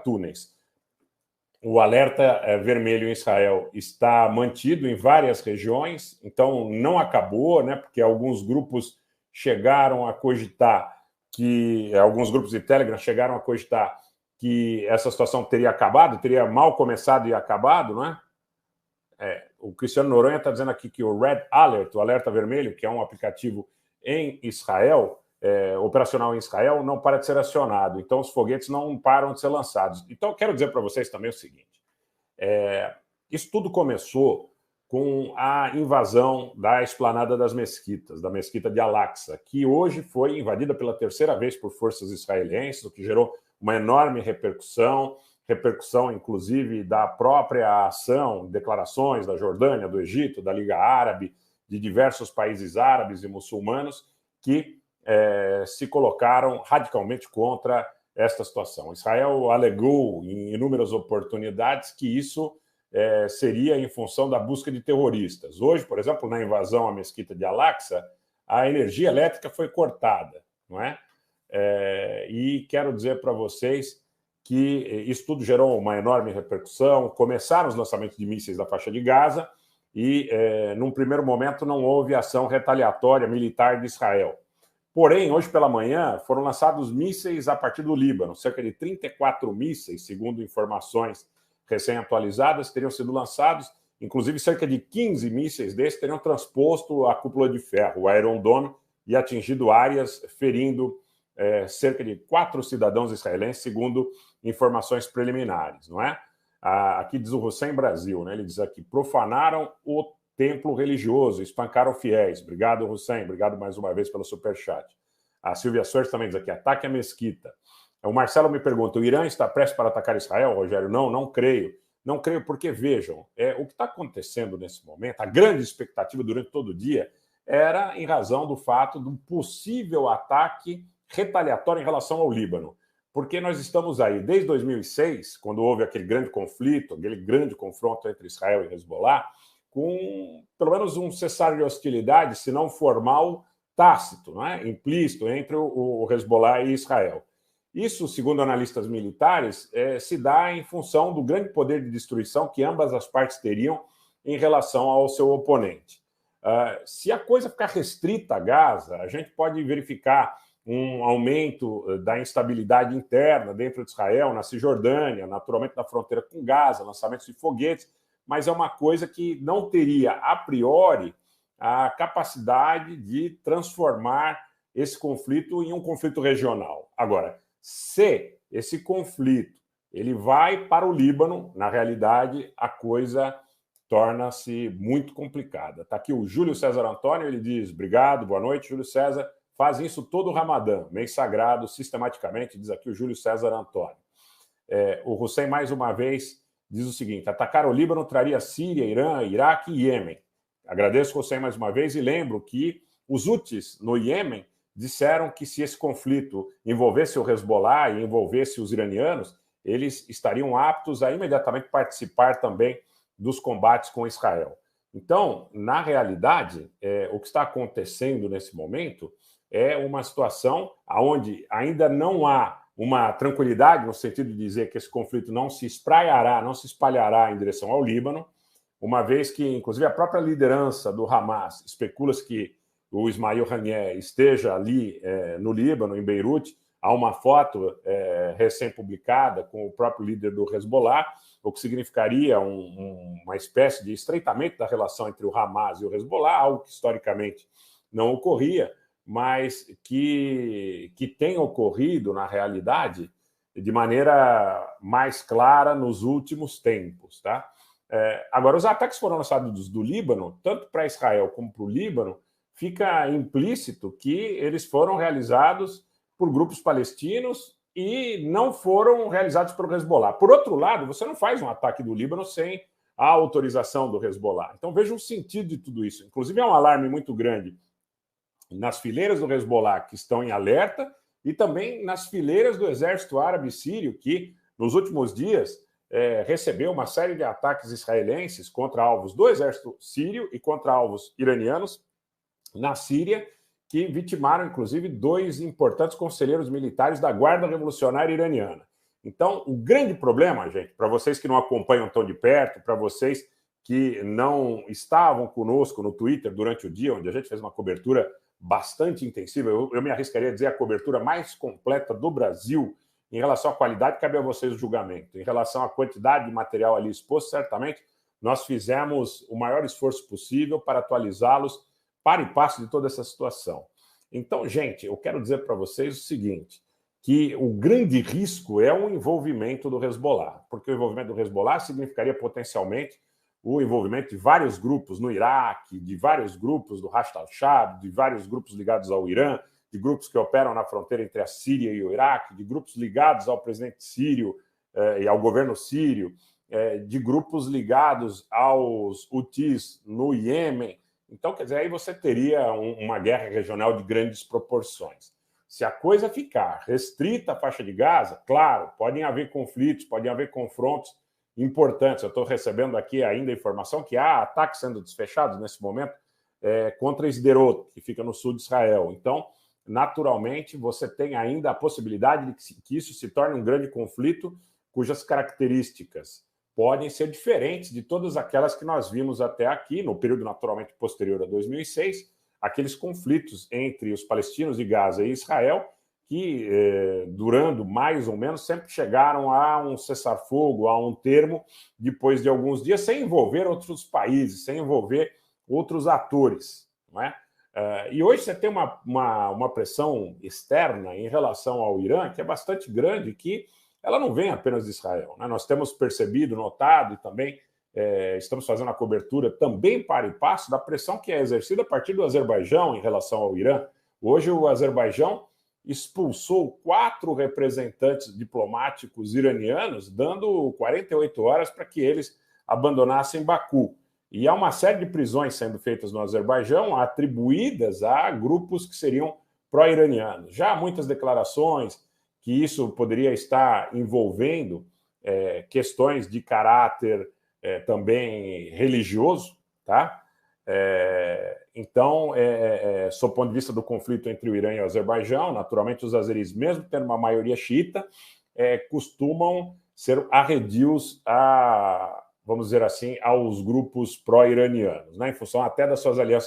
túneis. O alerta vermelho em Israel está mantido em várias regiões, então não acabou, né? Porque alguns grupos chegaram a cogitar alguns grupos de Telegram chegaram a cogitar que essa situação teria acabado, teria mal começado e acabado, não é? O Cristiano Noronha está dizendo aqui que o Red Alert, o alerta vermelho, que é um aplicativo em Israel, operacional em Israel, não para de ser acionado. Então, os foguetes não param de ser lançados. Então, eu quero dizer para vocês também o seguinte. Isso tudo começou com a invasão da esplanada das mesquitas, da mesquita de Al-Aqsa, que hoje foi invadida pela terceira vez por forças israelenses, o que gerou uma enorme repercussão, inclusive da própria ação, declarações da Jordânia, do Egito, da Liga Árabe, de diversos países árabes e muçulmanos que se colocaram radicalmente contra esta situação. Israel alegou em inúmeras oportunidades que isso seria em função da busca de terroristas. Hoje, por exemplo, na invasão à mesquita de Al-Aqsa, a energia elétrica foi cortada, não é? E quero dizer para vocês que isso tudo gerou uma enorme repercussão. Começaram os lançamentos de mísseis da faixa de Gaza e, num primeiro momento, não houve ação retaliatória militar de Israel. Porém, hoje pela manhã, foram lançados mísseis a partir do Líbano. Cerca de 34 mísseis, segundo informações recém-atualizadas, teriam sido lançados. Inclusive, cerca de 15 mísseis desses teriam transposto a cúpula de ferro, o Iron Dome, e atingido áreas, ferindo cerca de 4 cidadãos israelenses, segundo informações preliminares, não é? Aqui diz o Hussein Brasil, né? Ele diz aqui, profanaram o templo religioso, espancaram fiéis. Obrigado, Hussein, obrigado mais uma vez pelo superchat. A Silvia Soares também diz aqui, ataque à mesquita. O Marcelo me pergunta, o Irã está prestes para atacar Israel, Rogério? Não creio. Não creio porque, vejam, o que está acontecendo nesse momento, a grande expectativa durante todo o dia, era em razão do fato do possível ataque retaliatório em relação ao Líbano. Porque nós estamos aí, desde 2006, quando houve aquele grande conflito, aquele grande confronto entre Israel e Hezbollah, com pelo menos um cessar de hostilidade, se não formal, tácito, não é? Implícito, entre o Hezbollah e Israel. Isso, segundo analistas militares, se dá em função do grande poder de destruição que ambas as partes teriam em relação ao seu oponente. Se a coisa ficar restrita a Gaza, a gente pode verificar um aumento da instabilidade interna dentro de Israel, na Cisjordânia, naturalmente na fronteira com Gaza, lançamentos de foguetes, mas é uma coisa que não teria, a priori, a capacidade de transformar esse conflito em um conflito regional. Agora, se esse conflito ele vai para o Líbano, na realidade, a coisa torna-se muito complicada. Está aqui o Júlio César Antônio, ele diz, obrigado, boa noite, Júlio César, faz isso todo o Ramadã, mês sagrado, sistematicamente, diz aqui o Júlio César Antônio. O Hussein, mais uma vez, diz o seguinte, atacar o Líbano traria Síria, Irã, Iraque e Iêmen. Agradeço o Hussein mais uma vez e lembro que os Houthis no Iêmen disseram que se esse conflito envolvesse o Hezbollah e envolvesse os iranianos, eles estariam aptos a imediatamente participar também dos combates com Israel. Então, na realidade, o que está acontecendo nesse momento é uma situação onde ainda não há uma tranquilidade, no sentido de dizer que esse conflito não se espraiará, não se espalhará em direção ao Líbano, uma vez que, inclusive, a própria liderança do Hamas especula-se que o Ismail Haniyeh esteja ali no Líbano, em Beirute. Há uma foto recém-publicada com o próprio líder do Hezbollah, o que significaria uma espécie de estreitamento da relação entre o Hamas e o Hezbollah, algo que historicamente não ocorria, mas que tem ocorrido, na realidade, de maneira mais clara nos últimos tempos. Tá? Agora, os ataques foram lançados do Líbano, tanto para Israel como para o Líbano, fica implícito que eles foram realizados por grupos palestinos e não foram realizados pelo Hezbollah. Por outro lado, você não faz um ataque do Líbano sem a autorização do Hezbollah. Então, veja o sentido de tudo isso. Inclusive, é um alarme muito grande nas fileiras do Hezbollah, que estão em alerta, e também nas fileiras do exército árabe sírio, que, nos últimos dias, recebeu uma série de ataques israelenses contra alvos do exército sírio e contra alvos iranianos na Síria, que vitimaram, inclusive, 2 importantes conselheiros militares da Guarda Revolucionária Iraniana. Então, o grande problema, gente, para vocês que não acompanham tão de perto, para vocês que não estavam conosco no Twitter durante o dia, onde a gente fez uma cobertura bastante intensiva, eu me arriscaria a dizer a cobertura mais completa do Brasil em relação à qualidade, cabe a vocês o julgamento. Em relação à quantidade de material ali exposto, certamente nós fizemos o maior esforço possível para atualizá-los para e passo de toda essa situação. Então, gente, eu quero dizer para vocês o seguinte, que o grande risco é o envolvimento do Hezbollah, porque o envolvimento do Hezbollah significaria potencialmente o envolvimento de vários grupos no Iraque, de vários grupos do Hashd al-Sham, de vários grupos ligados ao Irã, de grupos que operam na fronteira entre a Síria e o Iraque, de grupos ligados ao presidente sírio e ao governo sírio, de grupos ligados aos Houthis no Iêmen. Então, quer dizer, aí você teria uma guerra regional de grandes proporções. Se a coisa ficar restrita à faixa de Gaza, claro, podem haver conflitos, podem haver confrontos importantes. Eu estou recebendo aqui ainda a informação que há ataques sendo desfechados nesse momento contra Sderot, que fica no sul de Israel. Então, naturalmente, você tem ainda a possibilidade de que isso se torne um grande conflito cujas características podem ser diferentes de todas aquelas que nós vimos até aqui, no período naturalmente posterior a 2006, aqueles conflitos entre os palestinos de Gaza e Israel, que, durando mais ou menos, sempre chegaram a um cessar-fogo, a um termo, depois de alguns dias, sem envolver outros países, sem envolver outros atores. Não é? E hoje você tem uma pressão externa em relação ao Irã, que é bastante grande, que ela não vem apenas de Israel. Né? Nós temos percebido, notado e também estamos fazendo a cobertura também para e passo da pressão que é exercida a partir do Azerbaijão em relação ao Irã. Hoje o Azerbaijão expulsou 4 representantes diplomáticos iranianos, dando 48 horas para que eles abandonassem Baku. E há uma série de prisões sendo feitas no Azerbaijão, atribuídas a grupos que seriam pró-iranianos. Já há muitas declarações que isso poderia estar envolvendo questões de caráter também religioso, tá? Então, sob o ponto de vista do conflito entre o Irã e o Azerbaijão, naturalmente os azeris, mesmo tendo uma maioria xiita, costumam ser arredios a, vamos dizer assim, aos grupos pró-iranianos, né? Em função até das suas alianças